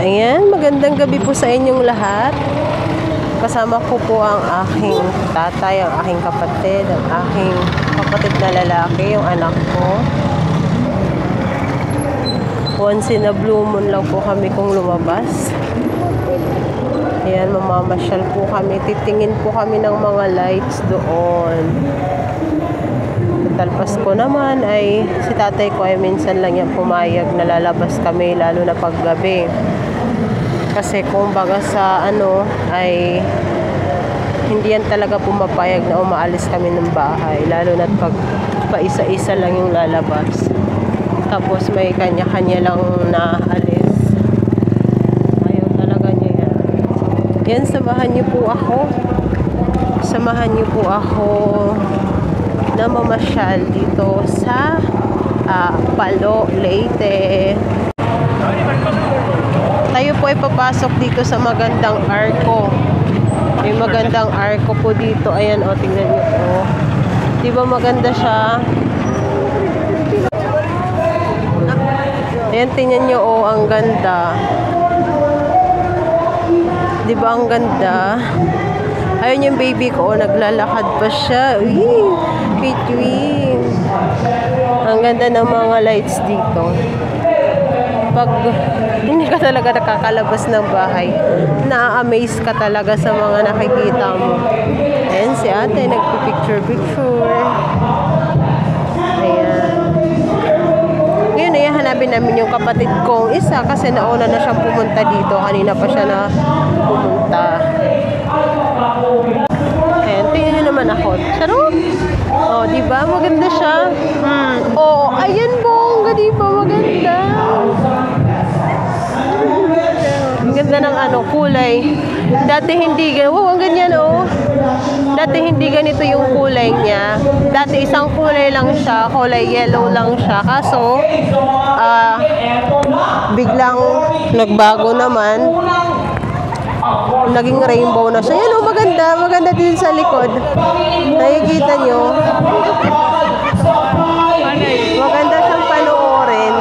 Ayan, magandang gabi po sa inyong lahat. Kasama ko po ang aking tatay, ang aking kapatid, ang aking kapatid na lalaki, yung anak ko. Once in a blue moon lang po kami kung lumabas. Ayan, mamamasyal po kami. Titingin po kami ng mga lights doon. Talpas ko naman ay si tatay ko ay minsan lang yan pumayag na lalabas kami, lalo na paggabi. Kasi kung baga sa ay hindi yan talaga pumapayag na umaalis kami ng bahay, lalo na pag paisa-isa lang yung lalabas. Tapos may kanya-kanya lang na alis. Ayaw talaga niya yan. Yan, samahan niyo po ako. Samahan niyo po ako na mamasyal dito sa Palo, Leyte. Tayo po ay papasok dito sa magandang arko. May magandang arko po dito. Ayan, o, tingnan niyo po. Diba maganda siya? Ayan, tingnan niyo, o, ang ganda. Diba ang ganda? Ayun yung baby ko, naglalakad pa siya. Uy, between. Ang ganda ng mga lights dito. Pag hindi ka talaga nakakalabas ng bahay, na-amaze ka talaga sa mga nakikita mo. Ayan, si ate, nagpipicture-picture. Ayan. Ngayon, ayan, hanapin namin yung kapatid kong isa kasi nauna na siyang pumunta dito. Kanina pa siya na pumunta. Ayan, tingnan nyo naman ako. Charot! O, oh, diba? Maganda siya. Oh, ayan, bongga, diba? Maganda. Ang ganda ng kulay. Dati hindi ganyan. Wow, ang ganyan, oh. Dati hindi ganito yung kulay niya. Dati isang kulay lang siya. Kulay yellow lang siya. Kaso, biglang nagbago naman. Naging rainbow na siya. Yan, oh, maganda. Maganda din sa likod. Nakikita nyo. Maganda siyang panoorin.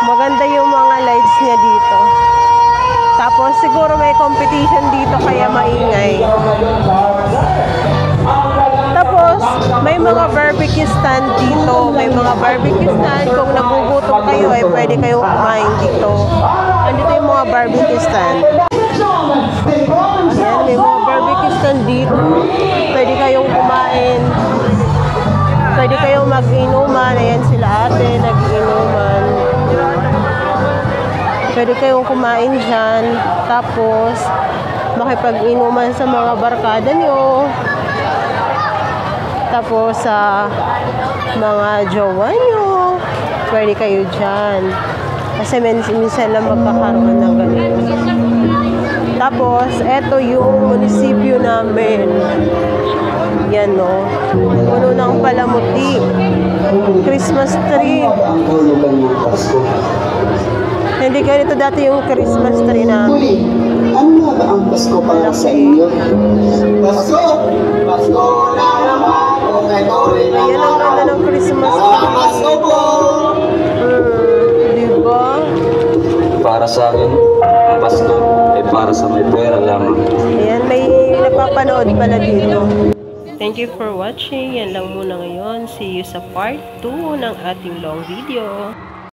Maganda yung mga lights niya dito. Tapos siguro may competition dito kaya maingay. Tapos may mga barbecue stand dito. May mga barbecue stand. Kung nagugutom kayo ay pwede kayong kumain dito. Andito yung mga barbecue stand. Ayan, may mga barbecue stand dito. Pwede kayong kumain. Pwede kayong mag-inuman. Ayan sila ate, nag-inuman. Pwede kayong kumain dyan. Tapos, makipag-inuman sa mga barkada nyo. Tapos, sa mga jowa nyo. Pwede kayo dyan. Kasi minsan lang magkakaroon ng ganito. Tapos, eto yung munisipyo namin. Yan, no. Puno ng palamuti. Christmas tree. Hindi ganito dati yung Christmas tree namin. Ano ba ang Pasko para sa inyo? Pasko! Pasko na naman! Ayan ang ganda ng Christmas tree. Pasko po! Diba? Para sa akin, ang Pasko ay para sa may pera lamang. Ayan, may napapanood pala dito. Thank you for watching. Yan lang muna ngayon. See you sa part 2 ng ating long video.